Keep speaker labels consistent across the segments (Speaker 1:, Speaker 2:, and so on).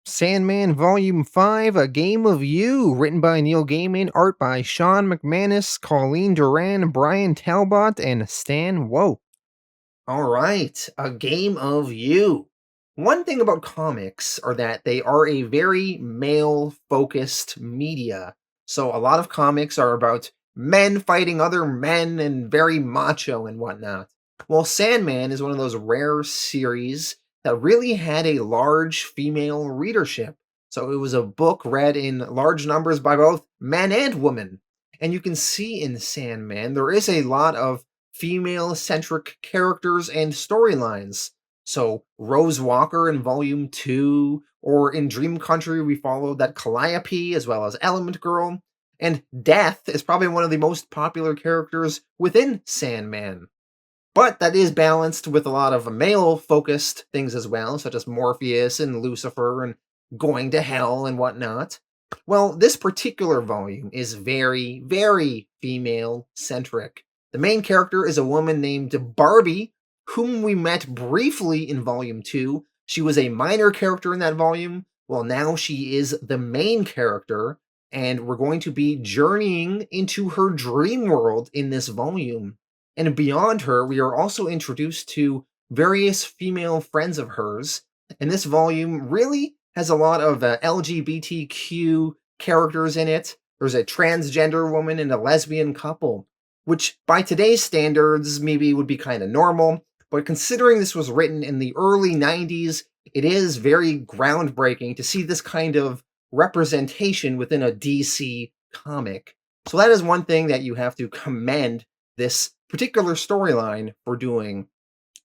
Speaker 1: Sandman Volume 5, A Game of You, written by Neil Gaiman, art by Shawn McManus, Colleen Doran, Bryan Talbot, and Stan Woch. Alright, A Game of You. One thing about comics are that they are a very male-focused media. So a lot of comics are about men fighting other men and very macho and whatnot. Well, Sandman is one of those rare series that really had a large female readership. So it was a book read in large numbers by both men and women. And you can see in Sandman, there is a lot of female centric characters and storylines. So, Rose Walker in Volume 2, or in Dream Country, we followed that Calliope as well as Element Girl. And Death is probably one of the most popular characters within Sandman. But that is balanced with a lot of male focused things as well, such as Morpheus and Lucifer and going to hell and whatnot. Well, this particular volume is very, very female centric. The main character is a woman named Barbie, whom we met briefly in Volume 2. She was a minor character in that volume. Well, now she is the main character, and we're going to be journeying into her dream world in this volume. And beyond her, we are also introduced to various female friends of hers. And this volume really has a lot of LGBTQ characters in it. There's a transgender woman and a lesbian couple, which by today's standards maybe would be kind of normal. But considering this was written in the early 90s, it is very groundbreaking to see this kind of representation within a DC comic. So that is one thing that you have to commend this particular storyline for doing.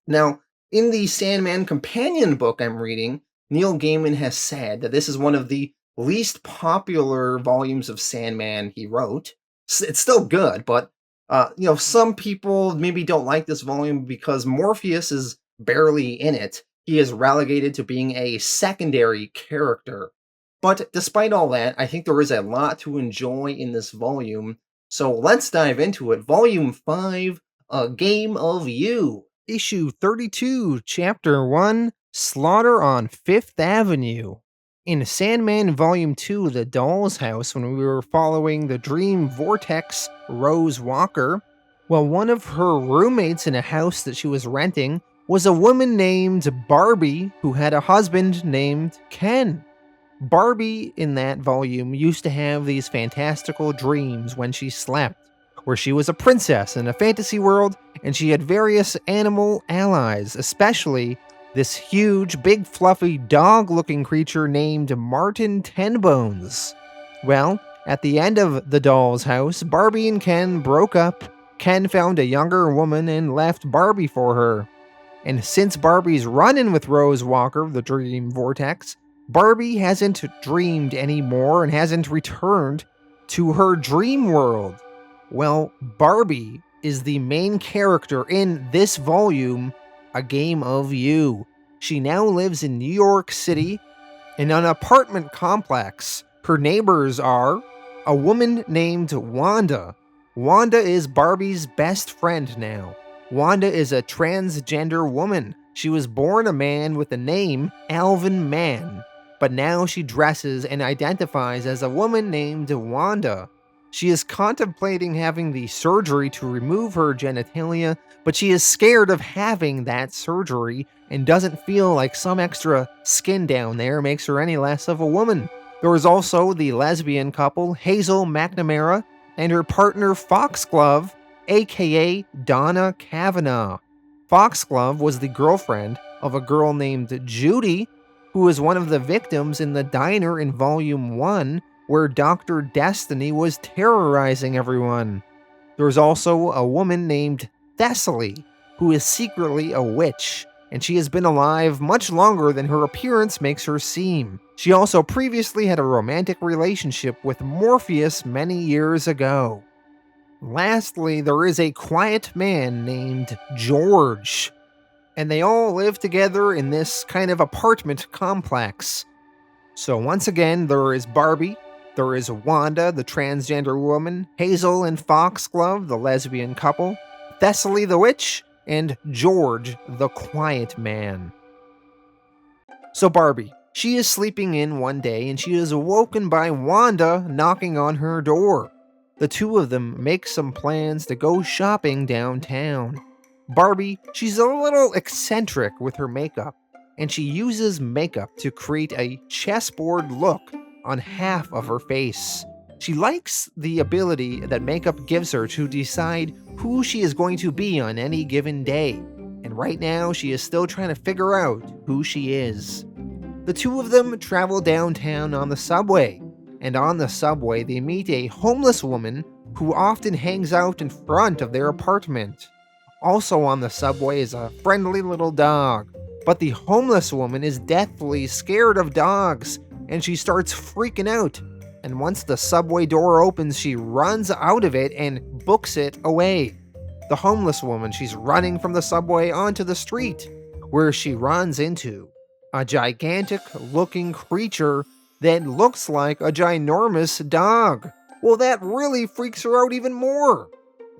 Speaker 1: Now, in the Sandman companion book I'm reading, Neil Gaiman has said that this is one of the least popular volumes of Sandman he wrote. It's still good, but some people maybe don't like this volume because Morpheus is barely in it. He is relegated to being a secondary character. But despite all that, I think there is a lot to enjoy in this volume. So let's dive into it. Volume 5, A Game of You. Issue 32, Chapter 1, Slaughter on Fifth Avenue. In Sandman Volume 2, The Doll's House, when we were following the dream vortex Rose Walker, well, one of her roommates in a house that she was renting was a woman named Barbie who had a husband named Ken. Barbie in that volume used to have these fantastical dreams when she slept, where she was a princess in a fantasy world and she had various animal allies, especially this huge, big, fluffy, dog-looking creature named Martin Tenbones. Well, at the end of The Doll's House, Barbie and Ken broke up. Ken found a younger woman and left Barbie for her. And since Barbie's run-in with Rose Walker, the Dream Vortex, Barbie hasn't dreamed anymore and hasn't returned to her dream world. Well, Barbie is the main character in this volume, A Game of You. She now lives in New York City in an apartment complex. Her neighbors are a woman named Wanda. Wanda is Barbie's best friend now. Wanda is a transgender woman. She was born a man with the name Alvin Mann, but now she dresses and identifies as a woman named Wanda. She is contemplating having the surgery to remove her genitalia, but she is scared of having that surgery and doesn't feel like some extra skin down there makes her any less of a woman. There is also the lesbian couple Hazel McNamara and her partner Foxglove, aka Donna Kavanaugh. Foxglove was the girlfriend of a girl named Judy, who was one of the victims in the diner in Volume 1, where Dr. Destiny was terrorizing everyone. There's also a woman named Thessaly, who is secretly a witch, and she has been alive much longer than her appearance makes her seem. She also previously had a romantic relationship with Morpheus many years ago. Lastly, there is a quiet man named George, and they all live together in this kind of apartment complex. So once again, there is Barbie, There is Wanda, the transgender woman, Hazel and Foxglove, the lesbian couple, Thessaly the witch, and George, the quiet man. So Barbie, she is sleeping in one day and she is awoken by Wanda knocking on her door. The two of them make some plans to go shopping downtown. Barbie, she's a little eccentric with her makeup, and she uses makeup to create a chessboard look on half of her face. She likes the ability that makeup gives her to decide who she is going to be on any given day, and right now she is still trying to figure out who she is. The two of them travel downtown on the subway, and on the subway they meet a homeless woman who often hangs out in front of their apartment. Also on the subway is a friendly little dog, but the homeless woman is deathly scared of dogs, and she starts freaking out. And once the subway door opens, she runs out of it and books it away. The homeless woman, she's running from the subway onto the street, where she runs into a gigantic looking creature that looks like a ginormous dog. Well, that really freaks her out even more.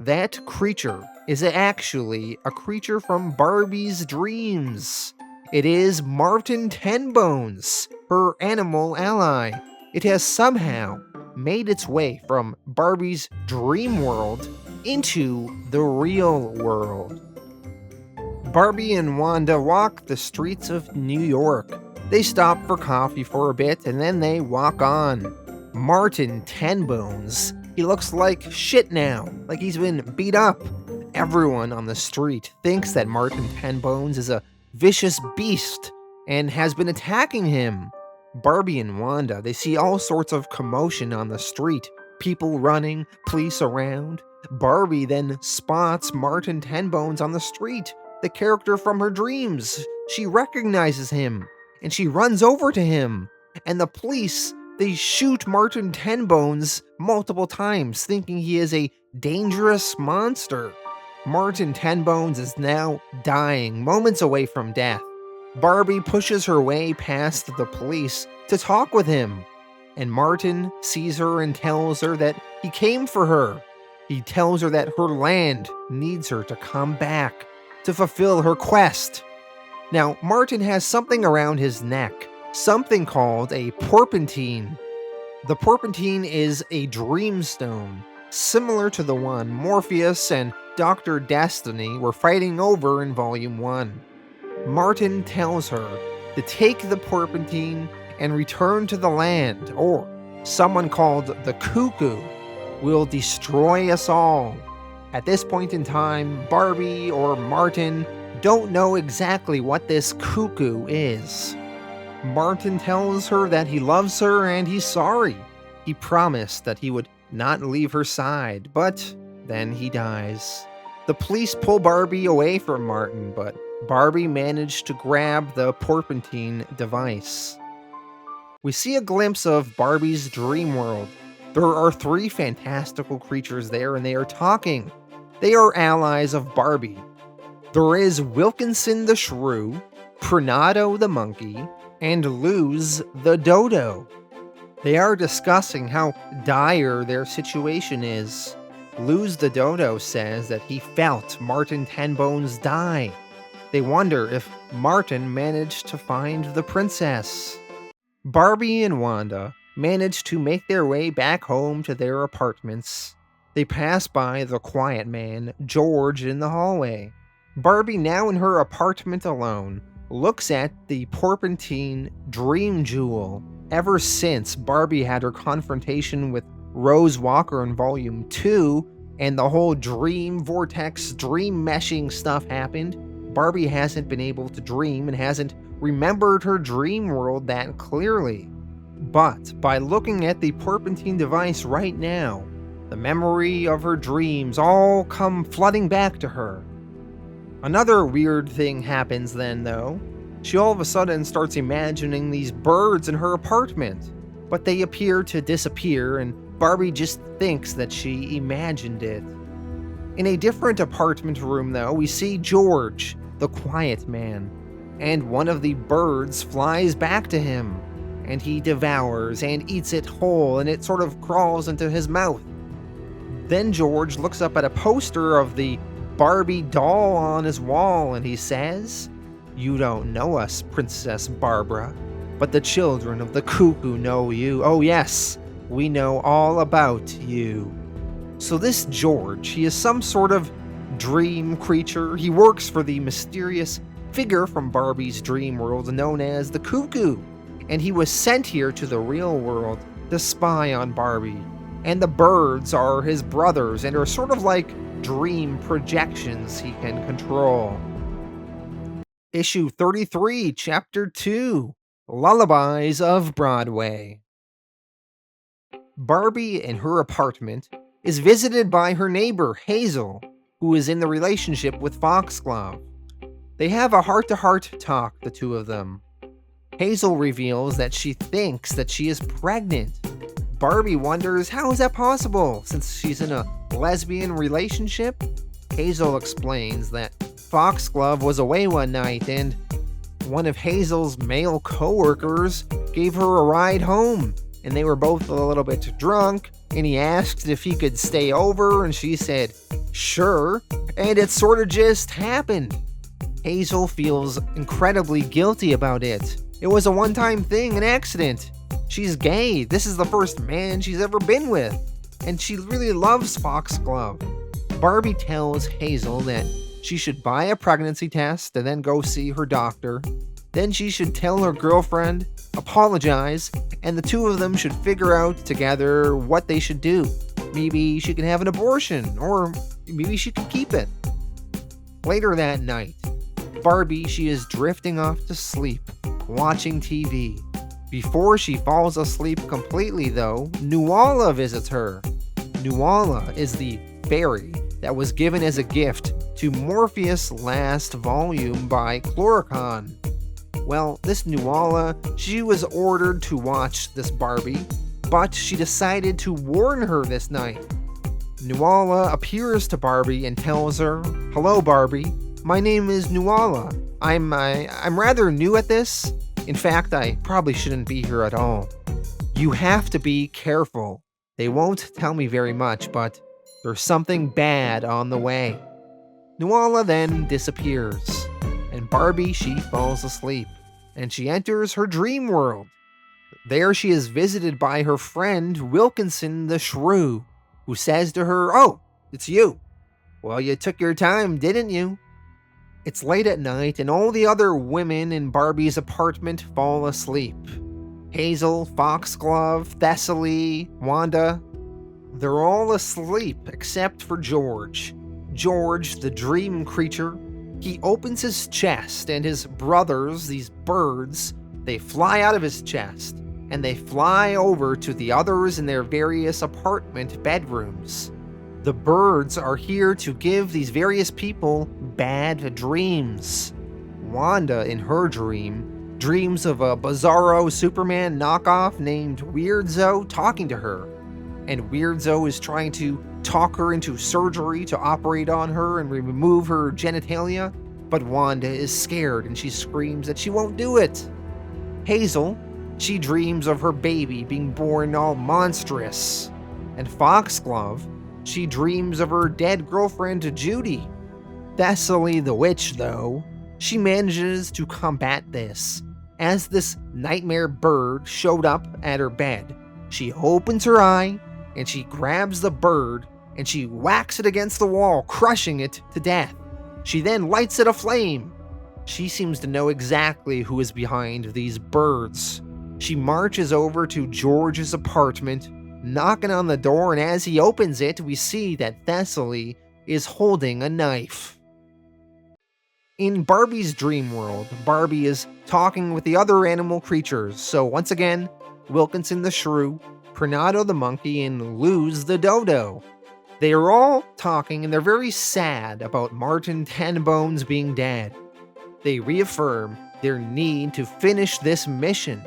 Speaker 1: That creature is actually a creature from Barbie's dreams. It is Martin Tenbones, her animal ally. It has somehow made its way from Barbie's dream world into the real world. Barbie and Wanda walk the streets of New York. They stop for coffee for a bit and then they walk on. Martin Tenbones, he looks like shit now, like he's been beat up. Everyone on the street thinks that Martin Tenbones is a vicious beast and has been attacking him. Barbie and Wanda, they see all sorts of commotion on the street. People running, police around. Barbie then spots Martin Tenbones on the street, the character from her dreams. She recognizes him, and she runs over to him. And the police, they shoot Martin Tenbones multiple times, thinking he is a dangerous monster. Martin Tenbones is now dying, moments away from death. Barbie pushes her way past the police to talk with him, and Martin sees her and tells her that he came for her. He tells her that her land needs her to come back to fulfill her quest. Now, Martin has something around his neck, something called a porpentine. The porpentine is a dreamstone, similar to the one Morpheus and Dr. Destiny were fighting over in Volume 1. Martin tells her to take the porpentine and return to the land, or someone called the Cuckoo will destroy us all. At this point in time, Barbie or Martin don't know exactly what this Cuckoo is. Martin tells her that he loves her and he's sorry. He promised that he would not leave her side, but then he dies. The police pull Barbie away from Martin, but Barbie managed to grab the porpentine device. We see a glimpse of Barbie's dream world. There are 3 fantastical creatures there and they are talking. They are allies of Barbie. There is Wilkinson the shrew, Pranado the monkey, and Luz the dodo. They are discussing how dire their situation is. Luz the dodo says that he felt Martin Tenbones die. They wonder if Martin managed to find the princess. Barbie and Wanda manage to make their way back home to their apartments. They pass by the quiet man, George, in the hallway. Barbie, now in her apartment alone, looks at the porpentine dream jewel. Ever since Barbie had her confrontation with Rose Walker in Volume 2, and the whole dream vortex, dream meshing stuff happened, Barbie hasn't been able to dream and hasn't remembered her dream world that clearly. But by looking at the porpentine device right now, the memory of her dreams all come flooding back to her. Another weird thing happens then, though. She all of a sudden starts imagining these birds in her apartment, but they appear to disappear and Barbie just thinks that she imagined it. In a different apartment room, though, we see George, the quiet man, and one of the birds flies back to him. and he devours and eats it whole, and it sort of crawls into his mouth. Then George looks up at a poster of the Barbie doll on his wall, and he says, "You don't know us, Princess Barbara, but the children of the cuckoo know you. Oh yes, we know all about you." So this George, he is some sort of dream creature. He works for the mysterious figure from Barbie's dream world known as the cuckoo, and he was sent here to the real world to spy on Barbie. And the birds are his brothers and are sort of like dream projections he can control. Issue 33, Chapter 2, Lullabies of Broadway. Barbie in her apartment is visited by her neighbor Hazel, who is in the relationship with Foxglove. They have a heart-to-heart talk, the two of them. Hazel reveals that she thinks that she is pregnant. Barbie wonders how is that possible since she's in a lesbian relationship. Hazel explains that Foxglove was away one night and one of Hazel's male co-workers gave her a ride home, and they were both a little bit drunk, and he asked if he could stay over, and she said, sure, and it sort of just happened. Hazel feels incredibly guilty about it. It was a one-time thing, an accident. She's gay. This is the first man she's ever been with, and she really loves Foxglove. Barbie tells Hazel that she should buy a pregnancy test and then go see her doctor. Then she should tell her girlfriend, apologize, and the two of them should figure out together what they should do. Maybe she can have an abortion, or maybe she can keep it. Later that night, Barbie, she is drifting off to sleep, watching TV. Before she falls asleep completely though, Nuala visits her. Nuala is the fairy that was given as a gift to Morpheus' last volume by Chloricon. Well, this Nuala, she was ordered to watch this Barbie, but she decided to warn her this night. Nuala appears to Barbie and tells her, "Hello Barbie, my name is Nuala. I'm rather new at this. In fact, I probably shouldn't be here at all. You have to be careful. They won't tell me very much, but there's something bad on the way." Nuala then disappears, and Barbie, she falls asleep, and she enters her dream world. There she is visited by her friend Wilkinson the Shrew, who says to her, "Oh, it's you. Well, you took your time, didn't you?" It's late at night, and all the other women in Barbie's apartment fall asleep. Hazel, Foxglove, Thessaly, Wanda, they're all asleep except for George. George, the dream creature, he opens his chest, and his brothers, these birds, they fly out of his chest, and they fly over to the others in their various apartment bedrooms. The birds are here to give these various people bad dreams. Wanda, in her dream, dreams of a bizarro Superman knockoff named Weirdzo talking to her. And Weirdzo is trying to talk her into surgery to operate on her and remove her genitalia, but Wanda is scared and she screams that she won't do it. Hazel, she dreams of her baby being born all monstrous. And Foxglove, she dreams of her dead girlfriend Judy. Thessaly the witch, though, she manages to combat this. As this nightmare bird showed up at her bed, she opens her eye, and she grabs the bird, and she whacks it against the wall, crushing it to death. She then lights it aflame. She seems to know exactly who is behind these birds. She marches over to George's apartment, knocking on the door, and as he opens it, we see that Thessaly is holding a knife. In Barbie's dream world, Barbie is talking with the other animal creatures, so once again, Wilkinson the shrew, Pranado the monkey, and Luz the dodo. They are all talking, and they're very sad about Martin Tenbones being dead. They reaffirm their need to finish this mission.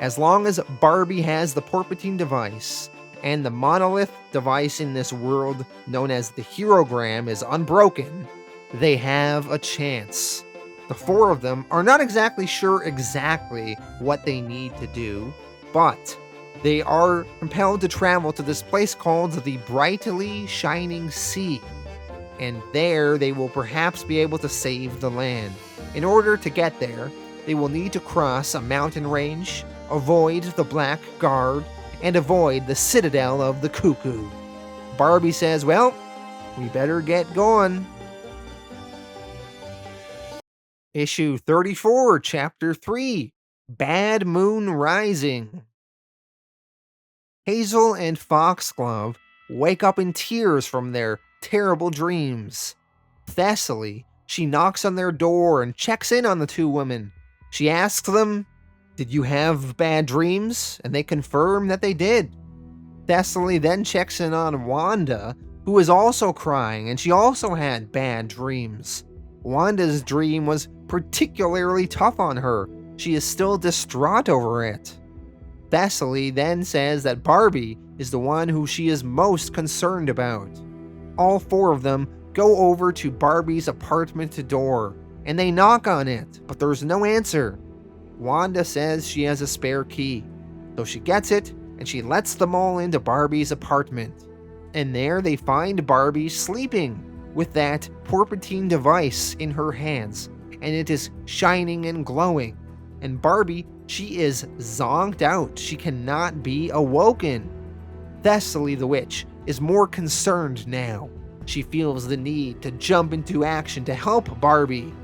Speaker 1: As long as Barbie has the Porpentine device, and the monolith device in this world known as the Herogram is unbroken, they have a chance. The four of them are not exactly sure exactly what they need to do, but they are compelled to travel to this place called the Brightly Shining Sea, and there they will perhaps be able to save the land. In order to get there, they will need to cross a mountain range, avoid the Black Guard, and avoid the Citadel of the Cuckoo. Barbie says, well, we better get going. Issue 34, Chapter 3, Bad Moon Rising. Hazel and Foxglove wake up in tears from their terrible dreams. Thessaly, she knocks on their door and checks in on the two women. She asks them, "Did you have bad dreams?" And they confirm that they did. Thessaly then checks in on Wanda, who is also crying, and she also had bad dreams. Wanda's dream was particularly tough on her. She is still distraught over it. Thessaly then says that Barbie is the one who she is most concerned about. All four of them go over to Barbie's apartment door, and they knock on it, but there's no answer. Wanda says she has a spare key, so she gets it, and she lets them all into Barbie's apartment. And there they find Barbie sleeping, with that porpentine device in her hands, and it is shining and glowing. And Barbie, she is zonked out. She cannot be awoken. Thessaly the witch is more concerned now. She feels the need to jump into action to help Barbie.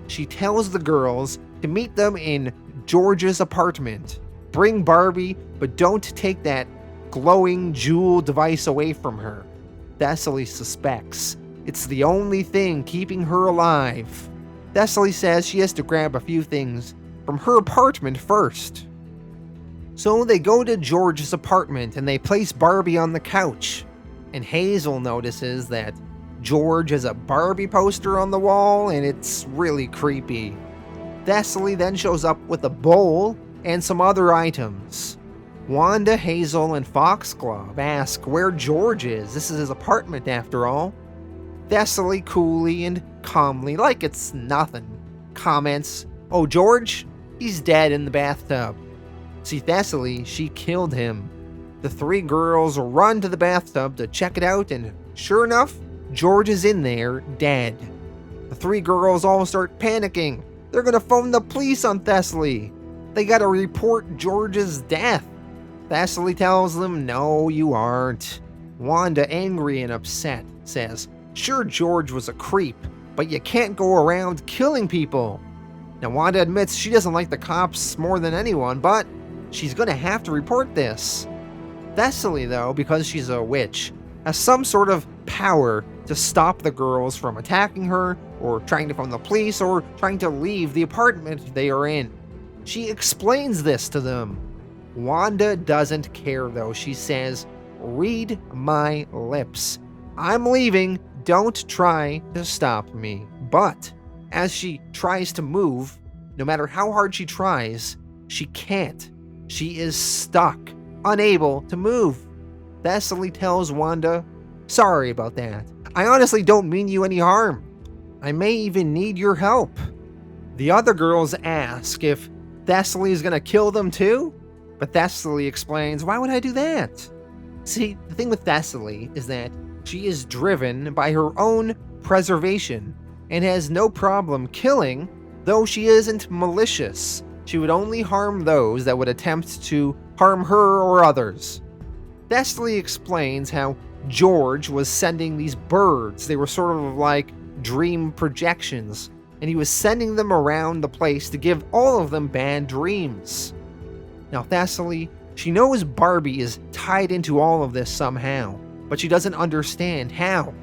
Speaker 1: She tells the girls to meet them in George's apartment. Bring Barbie, but don't take that glowing jewel device away from her. Thessaly suspects it's the only thing keeping her alive. Thessaly says she has to grab a few things from her apartment first. So they go to George's apartment and they place Barbie on the couch. And Hazel notices that George has a Barbie poster on the wall, and it's really creepy. Thessaly then shows up with a bowl and some other items. Wanda, Hazel, and Foxglove ask where George is. This is his apartment after all. Thessaly coolly and calmly, like it's nothing, comments, "Oh, George? He's dead in the bathtub." See, Thessaly, she killed him. The three girls run to the bathtub to check it out, and sure enough, George is in there, dead. The three girls all start panicking. They're gonna phone the police on Thessaly. They gotta report George's death. Thessaly tells them, "No, you aren't." Wanda, angry and upset, says, "Sure, George was a creep, but you can't go around killing people." Now, Wanda admits she doesn't like the cops more than anyone, but she's gonna have to report this. Thessaly, though, because she's a witch, has some sort of power to stop the girls from attacking her, or trying to phone the police, or trying to leave the apartment they are in. She explains this to them. Wanda doesn't care, though. She says, "Read my lips. I'm leaving. Don't try to stop me." But as she tries to move, no matter how hard she tries, she can't. She is stuck, unable to move. Thessaly tells Wanda, "Sorry about that. I honestly don't mean you any harm. I may even need your help." The other girls ask if Thessaly is gonna kill them too, but Thessaly explains, "Why would I do that?" See, the thing with Thessaly is that she is driven by her own preservation and has no problem killing, though she isn't malicious. She would only harm those that would attempt to harm her or others. Thessaly explains how George was sending these birds. They were sort of like dream projections, and he was sending them around the place to give all of them bad dreams. Now, Thessaly, she knows Barbie is tied into all of this somehow, but she doesn't understand how.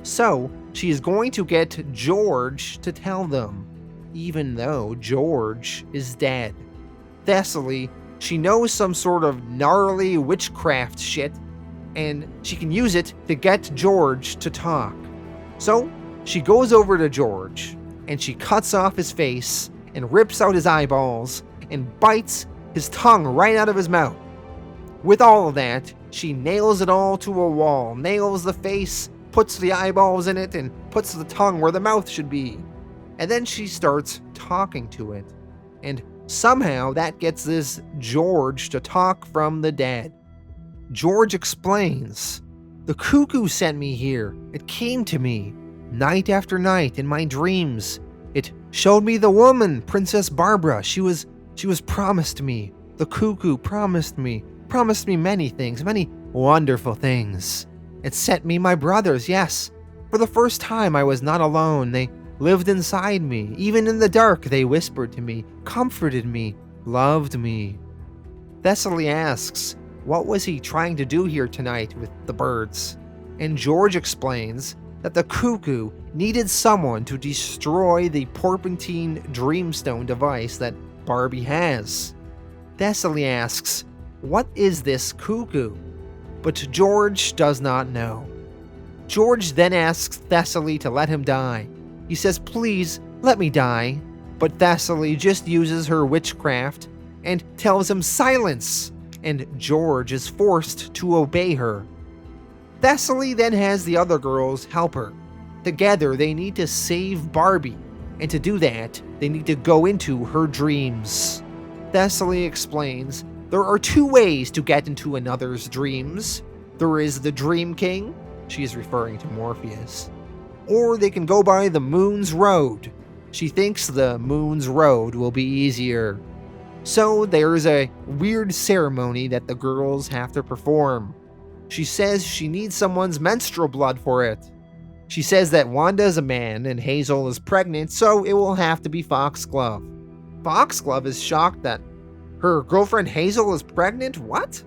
Speaker 1: So, she is going to get George to tell them, even though George is dead. Thessaly, she knows some sort of gnarly witchcraft shit, and she can use it to get George to talk. So, she goes over to George, and she cuts off his face, and rips out his eyeballs, and bites his tongue right out of his mouth. With all of that, she nails it all to a wall, nails the face, puts the eyeballs in it, and puts the tongue where the mouth should be. and then she starts talking to it. And somehow that gets this George to talk from the dead. George explains, "The cuckoo sent me here. It came to me, night after night in my dreams. It showed me the woman, Princess Barbara. She was promised me. The cuckoo promised me many things, many wonderful things. It sent me my brothers, yes. For the first time I was not alone. They lived inside me. Even in the dark they whispered to me, comforted me, loved me." Thessaly asks, what was he trying to do here tonight with the birds? And George explains that the cuckoo needed someone to destroy the Porpentine Dreamstone device that Barbie has. Thessaly asks, what is this cuckoo? But George does not know. George then asks Thessaly to let him die. He says, "Please, let me die." But Thessaly just uses her witchcraft and tells him silence, and George is forced to obey her. Thessaly then has the other girls help her. Together they need to save Barbie, and to do that, they need to go into her dreams. Thessaly explains, there are two ways to get into another's dreams. There is the Dream King, she is referring to Morpheus, or they can go by the Moon's Road. She thinks the Moon's Road will be easier. So there's a weird ceremony that the girls have to perform. She says she needs someone's menstrual blood for it. She says that Wanda is a man and Hazel is pregnant, so it will have to be Foxglove. Foxglove is shocked that her girlfriend Hazel is pregnant? What?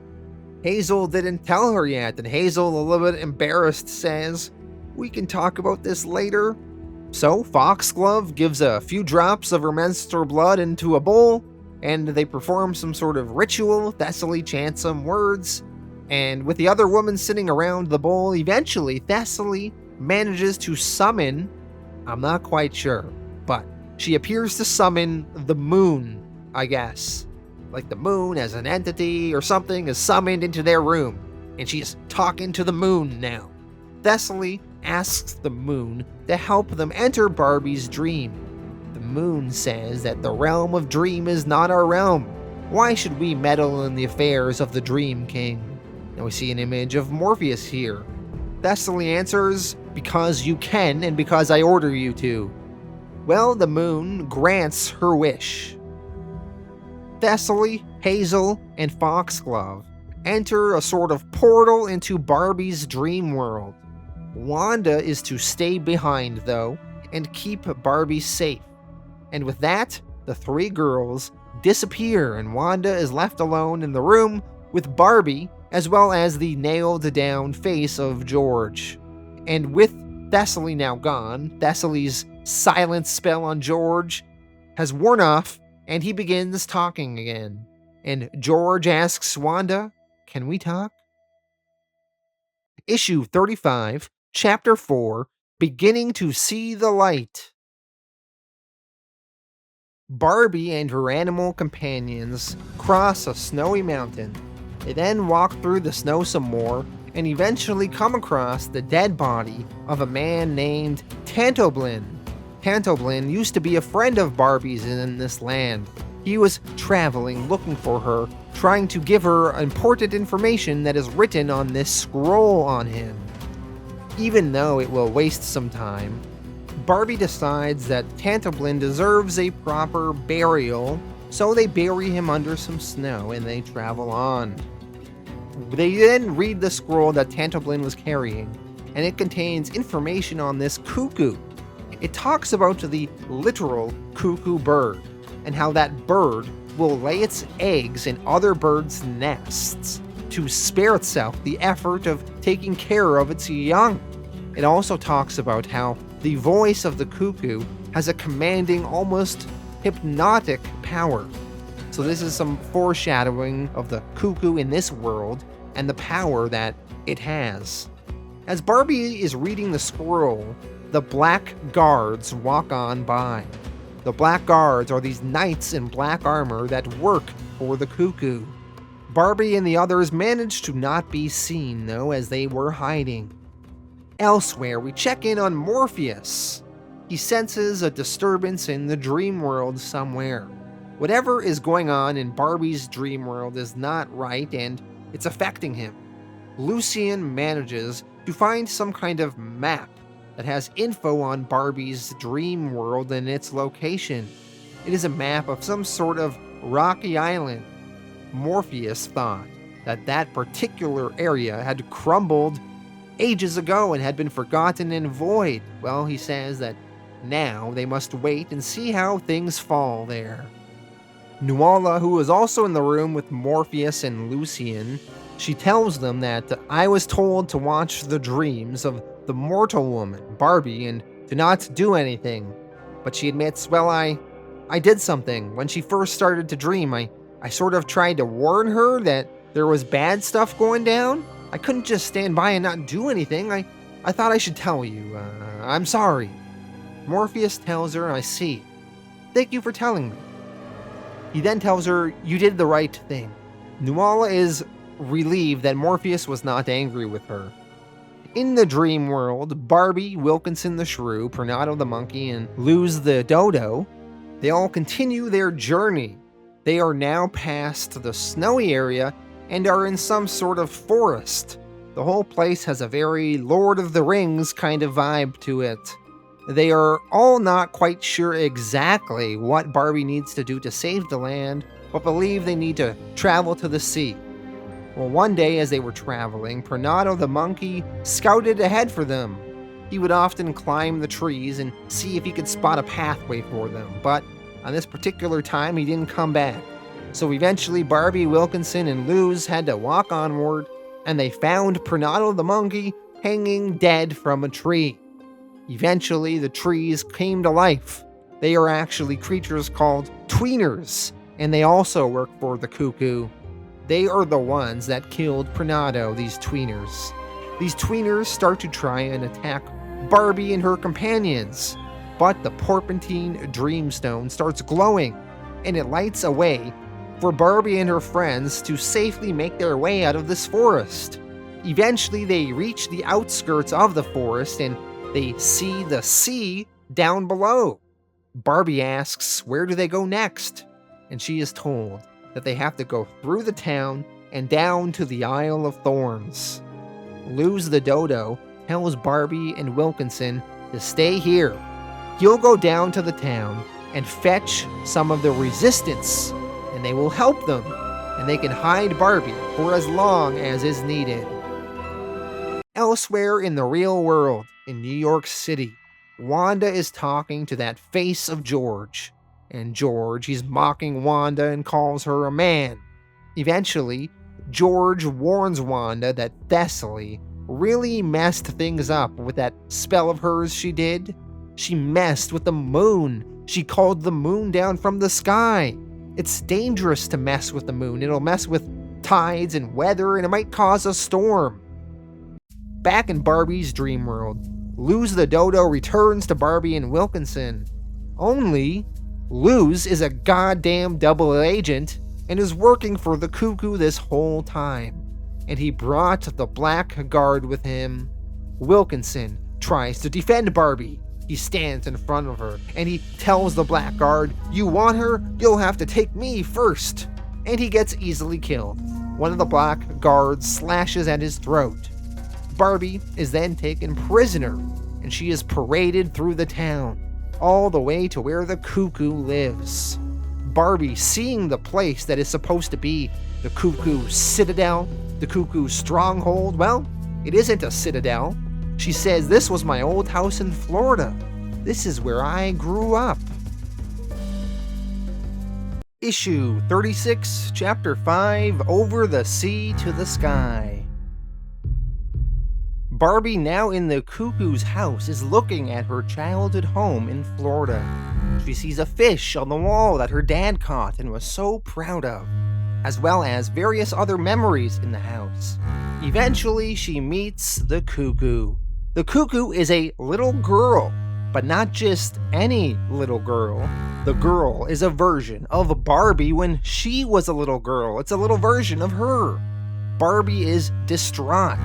Speaker 1: Hazel didn't tell her yet, and Hazel, a little bit embarrassed, says, "We can talk about this later." So Foxglove gives a few drops of her menstrual blood into a bowl, and they perform some sort of ritual. Thessaly chants some words, and with the other woman sitting around the bowl, eventually Thessaly manages to summon, I'm not quite sure, but she appears to summon the moon, I guess. Like the moon as an entity or something is summoned into their room, and she's talking to the moon now. Thessaly asks the moon to help them enter Barbie's dream. The moon says that the realm of dream is not our realm. Why should we meddle in the affairs of the Dream King? And we see an image of Morpheus here. Thessaly answers, "Because you can and because I order you to." Well, the moon grants her wish. Thessaly, Hazel, and Foxglove enter a sort of portal into Barbie's dream world. Wanda is to stay behind, though, and keep Barbie safe. And with that, the three girls disappear, and Wanda is left alone in the room with Barbie, as well as the nailed-down face of George. And with Thessaly now gone, Thessaly's silence spell on George has worn off, and he begins talking again. And George asks Wanda, "Can we talk?" Issue 35, Chapter 4, Beginning to See the Light. Barbie and her animal companions cross a snowy mountain. They then walk through the snow some more, and eventually come across the dead body of a man named Tantoblin. Tantoblin used to be a friend of Barbie's in this land. He was traveling, looking for her, trying to give her important information that is written on this scroll on him. Even though it will waste some time, Barbie decides that Tantoblin deserves a proper burial, so they bury him under some snow and they travel on. They then read the scroll that Tantoblin was carrying, and it contains information on this cuckoo. It talks about the literal cuckoo bird, and how that bird will lay its eggs in other birds' nests to spare itself the effort of taking care of its young. It also talks about how the voice of the cuckoo has a commanding, almost hypnotic power. So this is some foreshadowing of the cuckoo in this world and the power that it has. As Barbie is reading the scroll, the Black Guards walk on by. The Black Guards are these knights in black armor that work for the cuckoo. Barbie and the others managed to not be seen, though, as they were hiding. Elsewhere, we check in on Morpheus. He senses a disturbance in the dream world somewhere. Whatever is going on in Barbie's dream world is not right, and it's affecting him. Lucien manages to find some kind of map that has info on Barbie's dream world and its location. It is a map of some sort of rocky island. Morpheus thought that that particular area had crumbled ages ago and had been forgotten and void. Well, he says that now they must wait and see how things fall there. Nuala, who is also in the room with Morpheus and Lucien, she tells them that I was told to watch the dreams of the mortal woman, Barbie, and to not do anything. But she admits, well, I did something. When she first started to dream, I sort of tried to warn her that there was bad stuff going down. I couldn't just stand by and not do anything. I thought I should tell you. I'm sorry. Morpheus tells her, I see. Thank you for telling me. He then tells her, you did the right thing. Nuala is relieved that Morpheus was not angry with her. In the dream world, Barbie, Wilkinson the shrew, Pernado the monkey, and Luz the dodo, they all continue their journey. They are now past the snowy area and are in some sort of forest. The whole place has a very Lord of the Rings kind of vibe to it. They are all not quite sure exactly what Barbie needs to do to save the land, but believe they need to travel to the sea. Well, one day as they were traveling, Pernado the monkey scouted ahead for them. He would often climb the trees and see if he could spot a pathway for them, but on this particular time he didn't come back. So eventually Barbie, Wilkinson, and Luz had to walk onward, and they found Pernado the monkey hanging dead from a tree. Eventually the trees came to life. They are actually creatures called tweeners, and they also work for the cuckoo. They are the ones that killed Pernado, these tweeners. These tweeners start to try and attack Barbie and her companions, but the Porpentine Dreamstone starts glowing, and it lights a way for Barbie and her friends to safely make their way out of this forest. Eventually they reach the outskirts of the forest and they see the sea down below. Barbie asks, where do they go next? And she is told that they have to go through the town and down to the Isle of Thorns. Luz the dodo tells Barbie and Wilkinson to stay here. He'll go down to the town and fetch some of the resistance, and they will help them, and they can hide Barbie for as long as is needed. Elsewhere in the real world, in New York City, Wanda is talking to that face of George. And George, he's mocking Wanda and calls her a man. Eventually, George warns Wanda that Thessaly really messed things up with that spell of hers she did. She messed with the moon. She called the moon down from the sky. It's dangerous to mess with the moon. It'll mess with tides and weather, and it might cause a storm. Back in Barbie's dream world, Luz the dodo returns to Barbie and Wilkinson. Only Luz is a goddamn double agent and is working for the cuckoo this whole time. And he brought the black guard with him. Wilkinson tries to defend Barbie. He stands in front of her and he tells the black guard, you want her? You'll have to take me first. And he gets easily killed. One of the black guards slashes at his throat. Barbie is then taken prisoner and she is paraded through the town, all the way to where the cuckoo lives. Barbie, seeing the place that is supposed to be the cuckoo's citadel, the cuckoo's stronghold, well, it isn't a citadel. She says, this was my old house in Florida. This is where I grew up. Issue 36, Chapter 5, Over the Sea to the Sky. Barbie, now in the cuckoo's house, is looking at her childhood home in Florida. She sees a fish on the wall that her dad caught and was so proud of, as well as various other memories in the house. Eventually, she meets the cuckoo. The cuckoo is a little girl, but not just any little girl. The girl is a version of Barbie when she was a little girl. It's a little version of her. Barbie is distraught.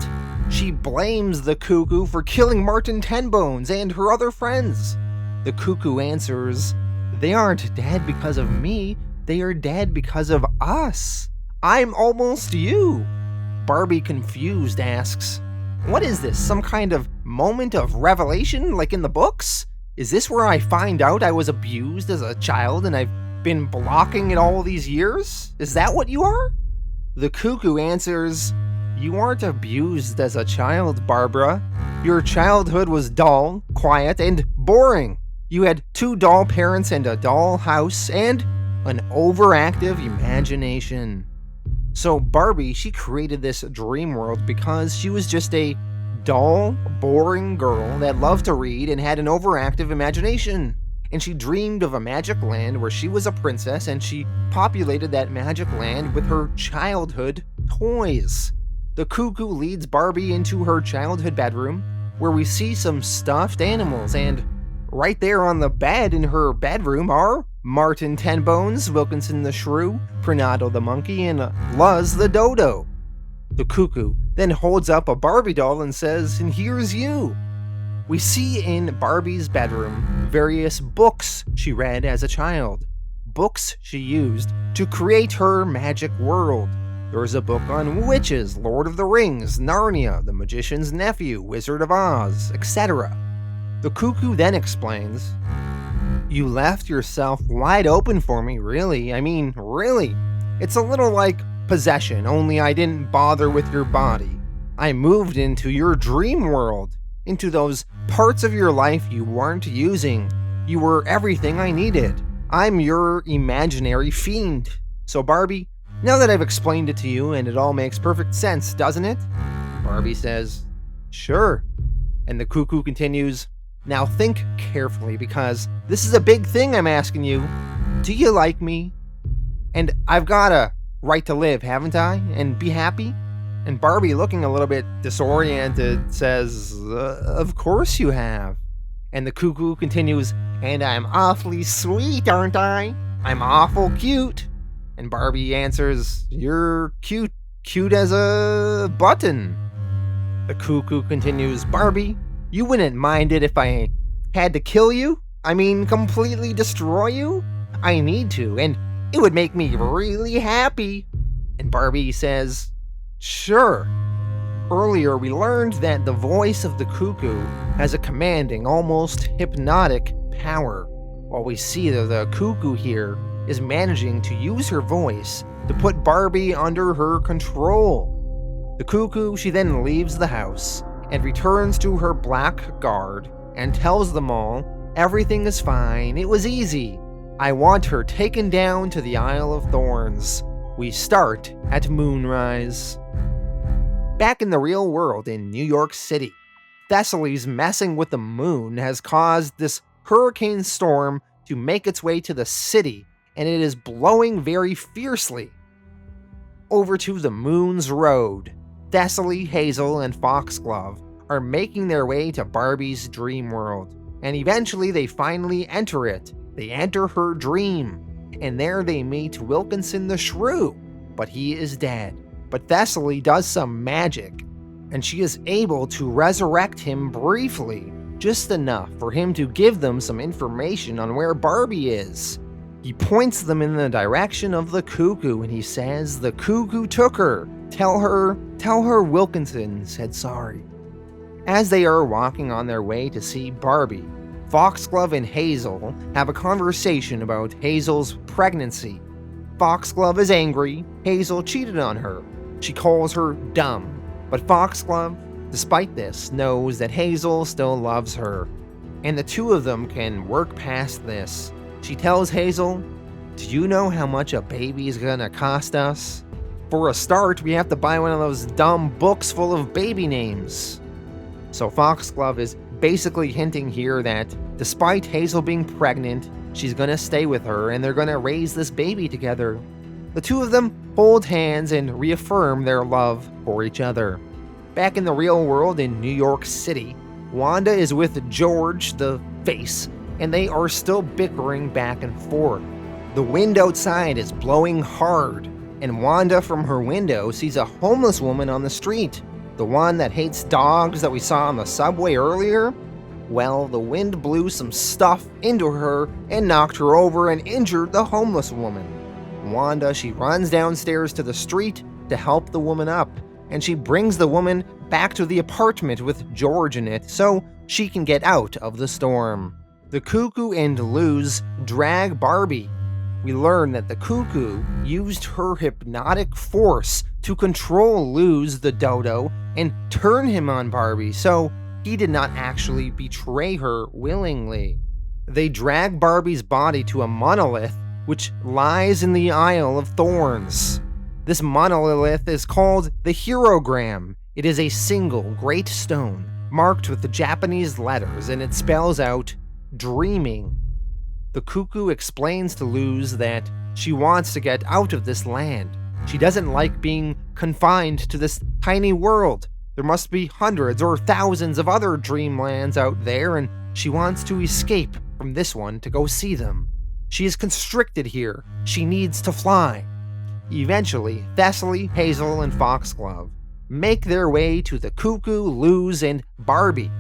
Speaker 1: She blames the cuckoo for killing Martin Tenbones and her other friends. The cuckoo answers, "They aren't dead because of me, they are dead because of us. I'm almost you." Barbie, confused, asks, "What is this, some kind of moment of revelation like in the books? Is this where I find out I was abused as a child and I've been blocking it all these years? Is that what you are?" The cuckoo answers, "You aren't abused as a child, Barbara. Your childhood was dull, quiet, and boring. You had 2 doll parents and a doll house and an overactive imagination." So Barbie, she created this dream world because she was just a dull, boring girl that loved to read and had an overactive imagination. And she dreamed of a magic land where she was a princess, and she populated that magic land with her childhood toys. The cuckoo leads Barbie into her childhood bedroom, where we see some stuffed animals, and right there on the bed in her bedroom are Martin Tenbones, Wilkinson the Shrew, Pranado the Monkey, and Luz the Dodo. The cuckoo then holds up a Barbie doll and says, "And here's you." We see in Barbie's bedroom various books she read as a child, books she used to create her magic world. There's a book on witches, Lord of the Rings, Narnia, The Magician's Nephew, Wizard of Oz, etc. The cuckoo then explains, "You left yourself wide open for me, really. I mean, really. It's a little like possession, only I didn't bother with your body. I moved into your dream world, into those parts of your life you weren't using. You were everything I needed. I'm your imaginary fiend. So Barbie, now that I've explained it to you and it all makes perfect sense, doesn't it?" Barbie says, "Sure." And the cuckoo continues, "Now think carefully, because this is a big thing I'm asking you. Do you like me? And I've got a right to live, haven't I? And be happy?" And Barbie, looking a little bit disoriented, says, "Of course you have." And the cuckoo continues, "And I'm awfully sweet, aren't I? I'm awful cute." And Barbie answers, "You're cute, cute as a button." The cuckoo continues, "Barbie, you wouldn't mind it if I had to kill you? I mean, completely destroy you? I need to, and it would make me really happy." And Barbie says, "Sure." Earlier, we learned that the voice of the cuckoo has a commanding, almost hypnotic power, while we see that the cuckoo here is managing to use her voice to put Barbie under her control. The cuckoo, she then leaves the house and returns to her black guard and tells them all, "Everything is fine, it was easy. I want her taken down to the Isle of Thorns. We start at moonrise." Back in the real world in New York City, Thessaly's messing with the moon has caused this hurricane storm to make its way to the city, and it is blowing very fiercely. Over to the moon's road, Thessaly, Hazel, and Foxglove are making their way to Barbie's dream world, and eventually they finally enter it. They enter her dream, and there they meet Wilkinson the Shrew, but he is dead. But Thessaly does some magic, and she is able to resurrect him briefly, just enough for him to give them some information on where Barbie is. He points them in the direction of the cuckoo, and he says, "The cuckoo took her. Tell her Wilkinson said sorry." As they are walking on their way to see Barbie, Foxglove and Hazel have a conversation about Hazel's pregnancy. Foxglove is angry. Hazel cheated on her. She calls her dumb. But Foxglove, despite this, knows that Hazel still loves her, and the two of them can work past this. She tells Hazel, "Do you know how much a baby is gonna cost us? For a start, we have to buy one of those dumb books full of baby names." So Foxglove is basically hinting here that despite Hazel being pregnant, she's gonna stay with her and they're gonna raise this baby together. The two of them hold hands and reaffirm their love for each other. Back in the real world in New York City, Wanda is with George the Face, and they are still bickering back and forth. The wind outside is blowing hard, and Wanda from her window sees a homeless woman on the street, the one that hates dogs that we saw on the subway earlier. Well, the wind blew some stuff into her and knocked her over and injured the homeless woman. Wanda, she runs downstairs to the street to help the woman up, and she brings the woman back to the apartment with George in it so she can get out of the storm. The Cuckoo and Luz drag Barbie. We learn that the Cuckoo used her hypnotic force to control Luz the dodo and turn him on Barbie, so he did not actually betray her willingly. They drag Barbie's body to a monolith which lies in the Isle of Thorns. This monolith is called the Herogram. It is a single great stone marked with the Japanese letters, and it spells out dreaming. The Cuckoo explains to Luz that she wants to get out of this land. She doesn't like being confined to this tiny world. There must be hundreds or thousands of other dreamlands out there, and she wants to escape from this one to go see them. She is constricted here. She needs to fly. Eventually, Thessaly, Hazel, and Foxglove make their way to the Cuckoo, Luz, and Barbie.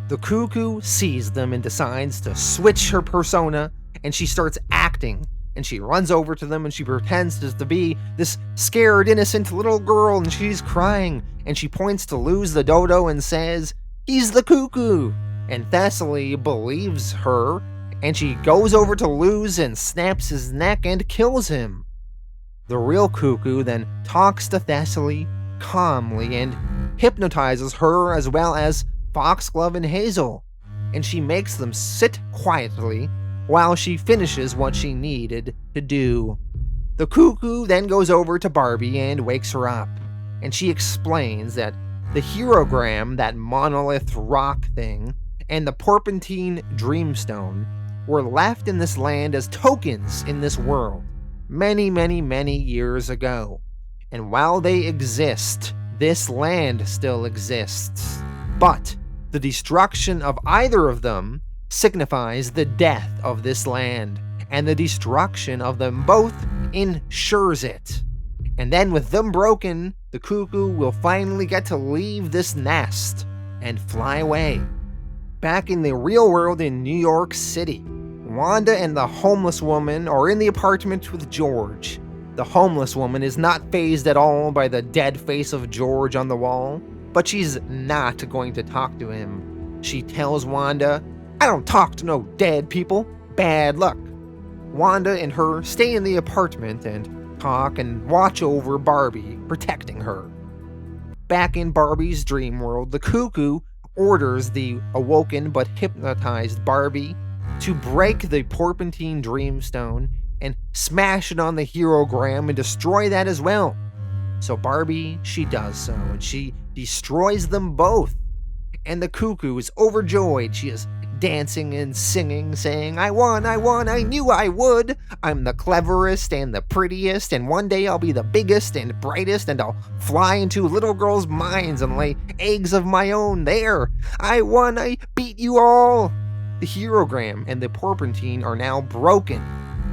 Speaker 1: The Cuckoo sees them and decides to switch her persona, and she starts acting, and she runs over to them and she pretends to be this scared, innocent little girl, and she's crying, and she points to Luz the dodo and says, "He's the Cuckoo!" And Thessaly believes her, and she goes over to Luz and snaps his neck and kills him. The real Cuckoo then talks to Thessaly calmly and hypnotizes her as well as Foxglove and Hazel, and she makes them sit quietly while she finishes what she needed to do. The Cuckoo then goes over to Barbie and wakes her up, and she explains that the Herogram, that monolith rock thing, and the Porpentine Dreamstone were left in this land as tokens in this world many, many, many years ago. And while they exist, this land still exists. But the destruction of either of them signifies the death of this land, and the destruction of them both ensures it. And then with them broken, the Cuckoo will finally get to leave this nest and fly away. Back in the real world in New York City, Wanda and the homeless woman are in the apartment with George. The homeless woman is not fazed at all by the dead face of George on the wall, but she's not going to talk to him. She tells Wanda, "I don't talk to no dead people. Bad luck." Wanda and her stay in the apartment and talk and watch over Barbie, protecting her. Back in Barbie's dream world, the Cuckoo orders the awoken but hypnotized Barbie to break the Porpentine Dreamstone and smash it on the Herogram and destroy that as well. So Barbie, she does so, and she destroys them both. And the Cuckoo is overjoyed. She is dancing and singing, saying, I won, I knew I would. I'm the cleverest and the prettiest, and one day I'll be the biggest and brightest, and I'll fly into little girls' minds and lay eggs of my own there. I won, I beat you all. The Herogram and the Porpentine are now broken.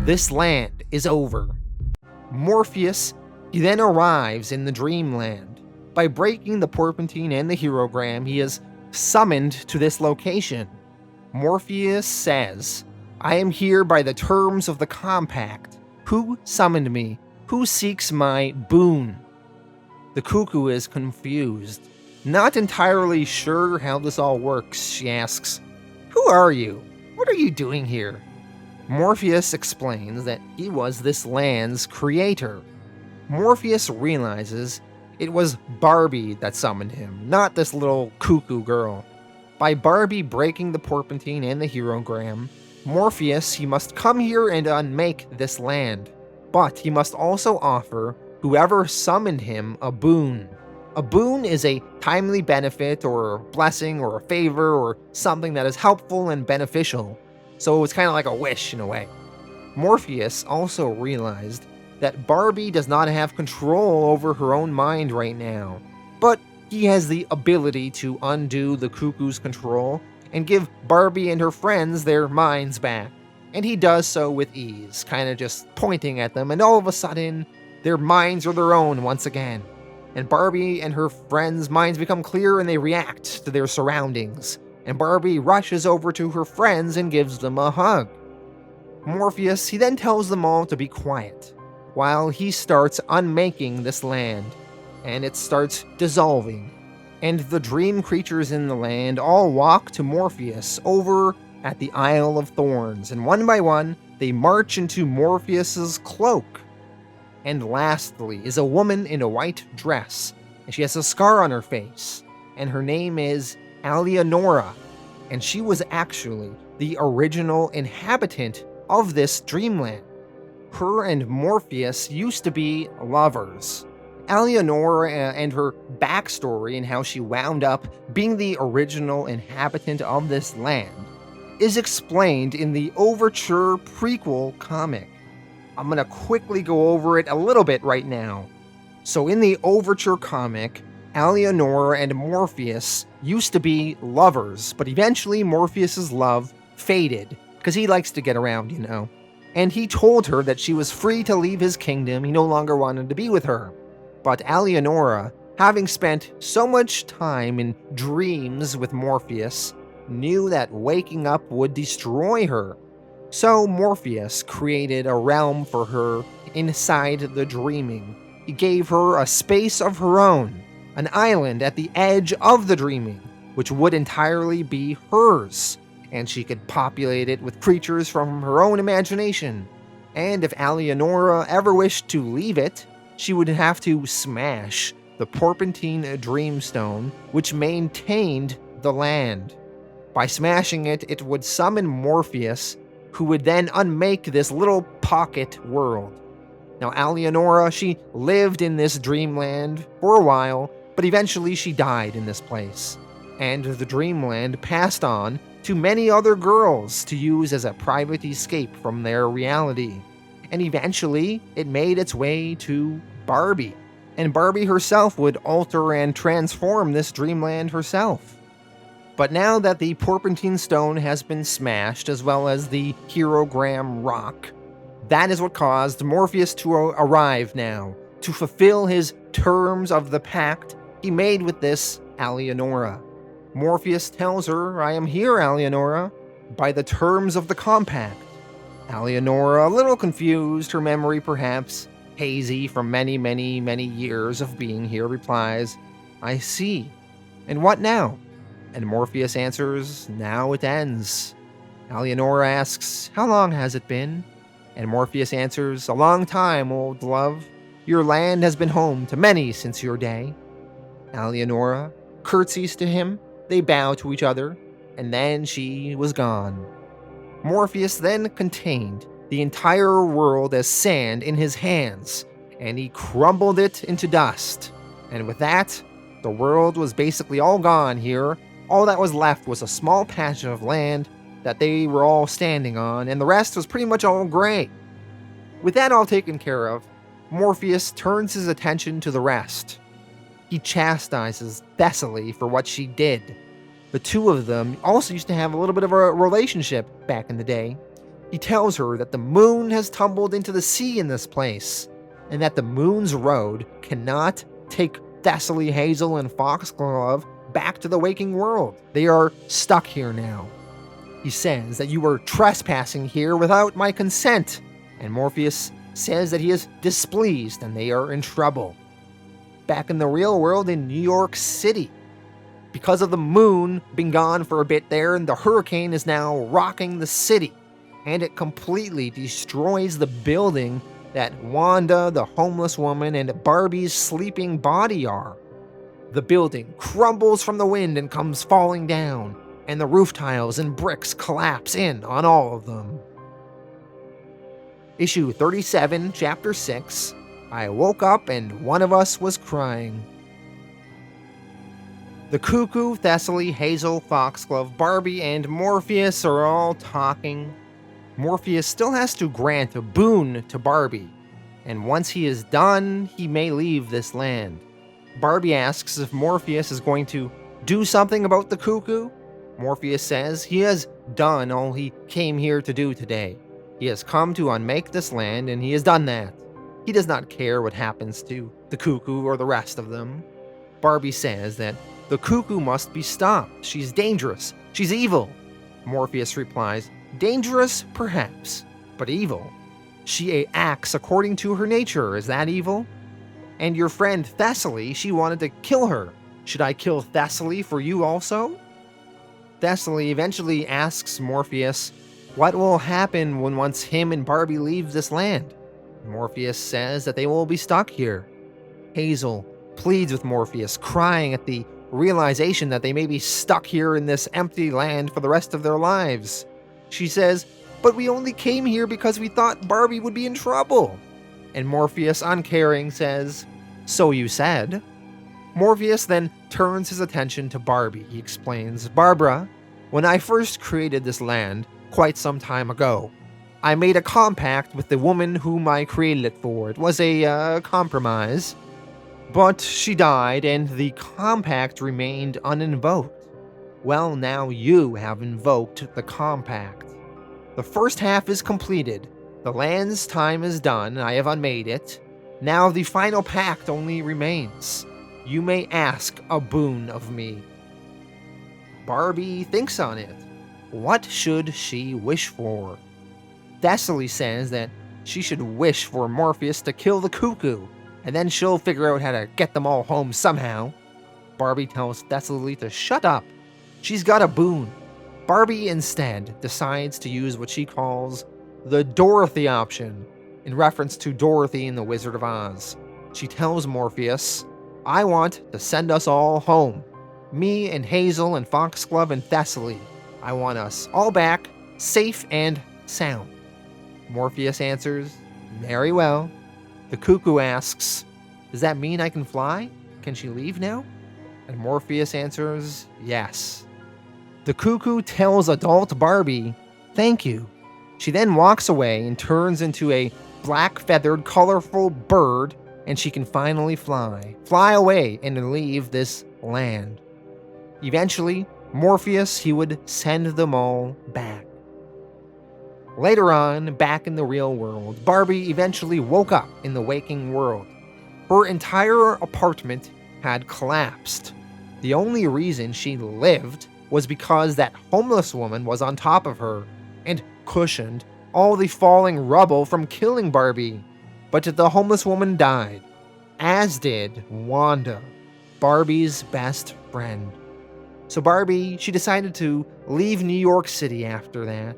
Speaker 1: This land is over. Morpheus, he then arrives in the Dreamland. By breaking the Porpentine and the Herogram, he is summoned to this location. Morpheus says, I am here by the terms of the compact. Who summoned me? Who seeks my boon? The Cuckoo is confused. Not entirely sure how this all works, she asks, Who are you? What are you doing here? Morpheus explains that he was this land's creator. Morpheus realizes it was Barbie that summoned him, not this little cuckoo girl. By Barbie breaking the Porpentine and the Herogram, Morpheus, he must come here and unmake this land. But he must also offer whoever summoned him a boon. A boon is a timely benefit or a blessing or a favor or something that is helpful and beneficial. So it's kind of like a wish in a way. Morpheus also realized that Barbie does not have control over her own mind right now, but he has the ability to undo the Cuckoo's control and give Barbie and her friends their minds back. And he does so with ease, kind of just pointing at them, and all of a sudden, their minds are their own once again. And Barbie and her friends' minds become clear and they react to their surroundings. and Barbie rushes over to her friends and gives them a hug. Morpheus, he then tells them all to be quiet, while he starts unmaking this land, and it starts dissolving, and the dream creatures in the land all walk to Morpheus over at the Isle of Thorns, and one by one, they march into Morpheus's cloak. And lastly is a woman in a white dress, and she has a scar on her face, and her name is Alienora, and she was actually the original inhabitant of this dreamland. Her and Morpheus used to be lovers. Alienora and her backstory and how she wound up being the original inhabitant of this land is explained in the Overture prequel comic. I'm gonna quickly go over it a little bit right now. So in the Overture comic, Alienora and Morpheus used to be lovers, but eventually Morpheus's love faded, because he likes to get around, you know. And he told her that she was free to leave his kingdom, he no longer wanted to be with her. But Alienora, having spent so much time in dreams with Morpheus, knew that waking up would destroy her. So Morpheus created a realm for her inside the dreaming. He gave her a space of her own, an island at the edge of the dreaming, which would entirely be hers, and she could populate it with creatures from her own imagination. And if Alienora ever wished to leave it, she would have to smash the Porpentine Dreamstone, which maintained the land. By smashing it, it would summon Morpheus, who would then unmake this little pocket world. Now, Alienora, she lived in this dreamland for a while, but eventually she died in this place. And the dreamland passed on to many other girls to use as a private escape from their reality. And eventually, it made its way to Barbie. And Barbie herself would alter and transform this dreamland herself. But now that the Porpentine Stone has been smashed, as well as the Herogram Rock, that is what caused Morpheus to arrive now, to fulfill his terms of the pact he made with this Alienora. Morpheus tells her, "I am here, Alienora, by the terms of the compact." Alienora, a little confused, her memory perhaps hazy from many years of being here, replies, "I see. And what now?" And Morpheus answers, "Now it ends." Alienora asks, "How long has it been?" And Morpheus answers, "A long time, old love. Your land has been home to many since your day." Alienora curtsies to him, they bow to each other, and then she was gone. Morpheus then contained the entire world as sand in his hands, and he crumbled it into dust. And with that, the world was basically all gone here. All that was left was a small patch of land that they were all standing on, and the rest was pretty much all gray. With that all taken care of, Morpheus turns his attention to the rest. He chastises Thessaly for what she did. The two of them also used to have a little bit of a relationship back in the day. He tells her that the moon has tumbled into the sea in this place, and that the moon's road cannot take Thessaly, Hazel, and Foxglove back to the waking world. They are stuck here now. He says that you are trespassing here without my consent, and Morpheus says that he is displeased and they are in trouble. Back in the real world in New York City, because of the moon being gone for a bit there, and the hurricane is now rocking the city, and it completely destroys the building that Wanda, the homeless woman, and Barbie's sleeping body are. The building crumbles from the wind and comes falling down, and the roof tiles and bricks collapse in on all of them. Issue 37, Chapter 6, I woke up and one of us was crying. The Cuckoo, Thessaly, Hazel, Foxglove, Barbie, and Morpheus are all talking. Morpheus still has to grant a boon to Barbie, and once he is done, he may leave this land. Barbie asks if Morpheus is going to do something about the Cuckoo. Morpheus says he has done all he came here to do today. He has come to unmake this land, and he has done that. He does not care what happens to the Cuckoo or the rest of them. Barbie says that the Cuckoo must be stopped. She's dangerous. She's evil, Morpheus replies. Dangerous, perhaps, but evil. She acts according to her nature. Is that evil? And your friend Thessaly, she wanted to kill her. Should I kill Thessaly for you also? Thessaly eventually asks Morpheus what will happen when once him and Barbie leave this land. Morpheus says that they will be stuck here. Hazel pleads with Morpheus, crying at the realization that they may be stuck here in this empty land for the rest of their lives. She says, but we only came here because we thought Barbie would be in trouble. And Morpheus, uncaring, says, so you said. Morpheus then turns his attention to Barbie. He explains, Barbara, when I first created this land, quite some time ago, I made a compact with the woman whom I created it for. It was a compromise. But she died, and the compact remained uninvoked. Well, now you have invoked the compact. The first half is completed. The land's time is done. I have unmade it. Now the final pact only remains. You may ask a boon of me. Barbie thinks on it. What should she wish for? Thessaly says that she should wish for Morpheus to kill the cuckoo, and then she'll figure out how to get them all home somehow. Barbie tells Thessaly to shut up. She's got a boon. Barbie instead decides to use what she calls the Dorothy option, in reference to Dorothy in The Wizard of Oz. She tells Morpheus, I want to send us all home. Me and Hazel and Foxglove and Thessaly. I want us all back, safe and sound. Morpheus answers, very well. The cuckoo asks, does that mean I can fly? Can she leave now? And Morpheus answers, yes. The cuckoo tells adult Barbie, thank you. She then walks away and turns into a black-feathered, colorful bird, and she can finally fly away and leave this land. Eventually, Morpheus, he would send them all back. Later on, back in the real world, Barbie eventually woke up in the waking world. Her entire apartment had collapsed. The only reason she lived was because that homeless woman was on top of her and cushioned all the falling rubble from killing Barbie. But the homeless woman died, as did Wanda, Barbie's best friend. So Barbie, she decided to leave New York City after that.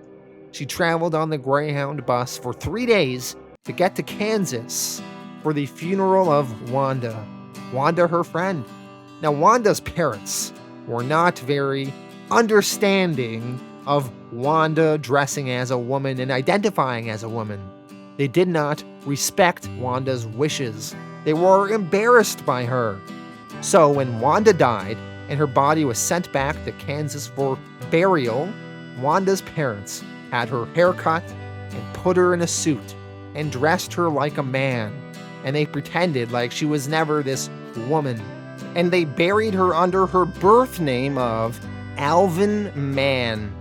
Speaker 1: She traveled on the Greyhound bus for 3 days to get to Kansas for the funeral of Wanda. Wanda, her friend. Now, Wanda's parents were not very understanding of Wanda dressing as a woman and identifying as a woman. They did not respect Wanda's wishes. They were embarrassed by her. So when Wanda died and her body was sent back to Kansas for burial, Wanda's parents had her hair cut and put her in a suit and dressed her like a man. And they pretended like she was never this woman. And they buried her under her birth name of Alvin Mann.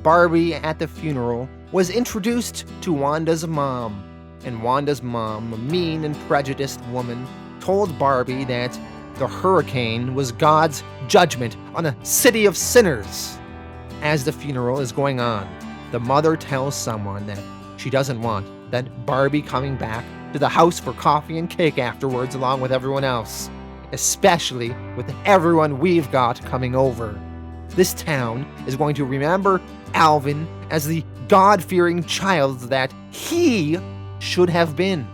Speaker 1: Barbie, at the funeral, was introduced to Wanda's mom. And Wanda's mom, a mean and prejudiced woman, told Barbie that the hurricane was God's judgment on a city of sinners. As the funeral is going on, the mother tells someone that she doesn't want that Barbie coming back to the house for coffee and cake afterwards along with everyone else, especially with everyone we've got coming over. This town is going to remember Alvin as the God-fearing child that he should have been.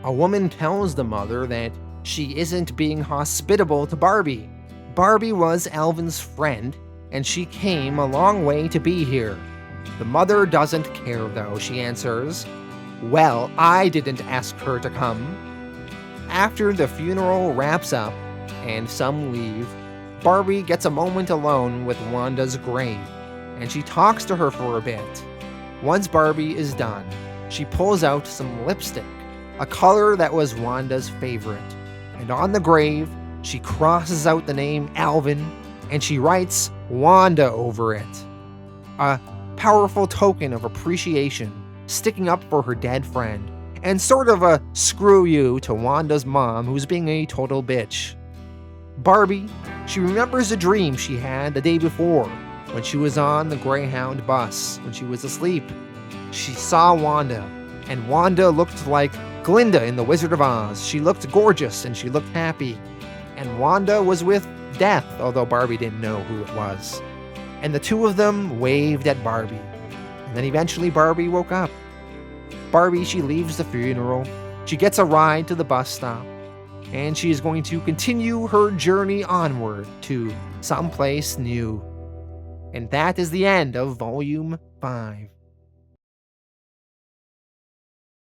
Speaker 1: A woman tells the mother that she isn't being hospitable to Barbie. Barbie was Alvin's friend, and she came a long way to be here. The mother doesn't care though. She answers, well, I didn't ask her to come. After the funeral wraps up and some leave, Barbie gets a moment alone with Wanda's grave, and she talks to her for a bit. Once Barbie is done, she pulls out some lipstick, a color that was Wanda's favorite, and on the grave, she crosses out the name Alvin, and she writes Wanda over it. A powerful token of appreciation, sticking up for her dead friend, and sort of a screw you to Wanda's mom, who's being a total bitch. Barbie, she remembers a dream she had the day before when she was on the Greyhound bus when she was asleep. She saw Wanda, and Wanda looked like Glinda in The Wizard of Oz. She looked gorgeous and she looked happy. And Wanda was with Death, although Barbie didn't know who it was. And the two of them waved at Barbie. And then eventually Barbie woke up. Barbie, she leaves the funeral. She gets a ride to the bus stop. And she is going to continue her journey onward to someplace new. And that is the end of Volume 5.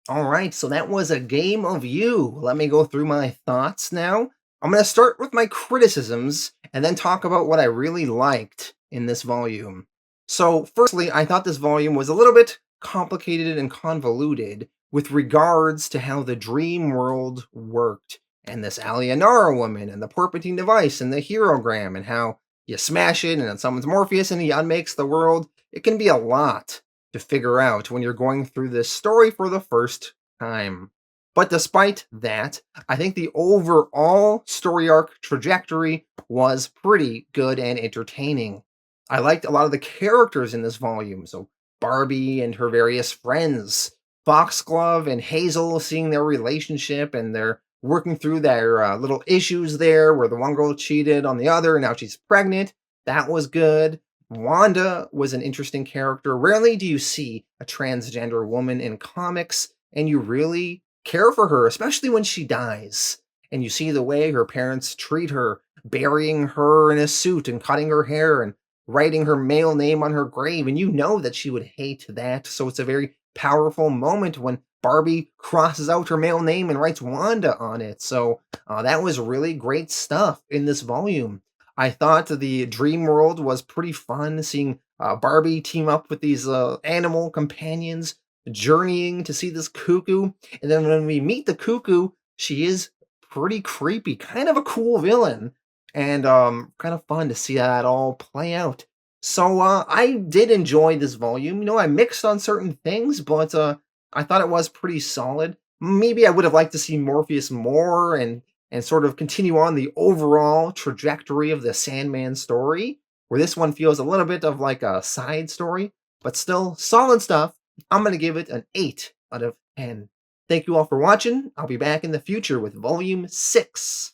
Speaker 1: Alright, so that was A Game of You. Let me go through my thoughts now. I'm going to start with my criticisms and then talk about what I really liked in this volume. So, firstly, I thought this volume was a little bit complicated and convoluted with regards to how the dream world worked, and this Alienara woman, and the Porpentine device, and the Herogram, and how you smash it, and it summons Morpheus, and he unmakes the world. It can be a lot to figure out when you're going through this story for the first time. But despite that, I think the overall story arc trajectory was pretty good and entertaining. I liked a lot of the characters in this volume. So Barbie and her various friends, Foxglove and Hazel, seeing their relationship and their working through their little issues there where the one girl cheated on the other and now she's pregnant. That was good. Wanda was an interesting character. Rarely do you see a transgender woman in comics and you really care for her, especially when she dies. And you see the way her parents treat her, burying her in a suit and cutting her hair and writing her male name on her grave. And you know that she would hate that. So it's a very powerful moment when Barbie crosses out her male name and writes Wanda on it. So that was really great stuff in this volume. I thought the dream world was pretty fun, seeing Barbie team up with these animal companions, journeying to see this cuckoo. And then when we meet the cuckoo, she is pretty creepy, kind of a cool villain, and kind of fun to see that all play out. So I did enjoy this volume. I mixed on certain things, but I thought it was pretty solid. Maybe I would have liked to see Morpheus more and sort of continue on the overall trajectory of the Sandman story, where this one feels a little bit of like a side story, but still solid stuff. I'm going to give it an 8 out of 10. Thank you all for watching. I'll be back in the future with Volume 6.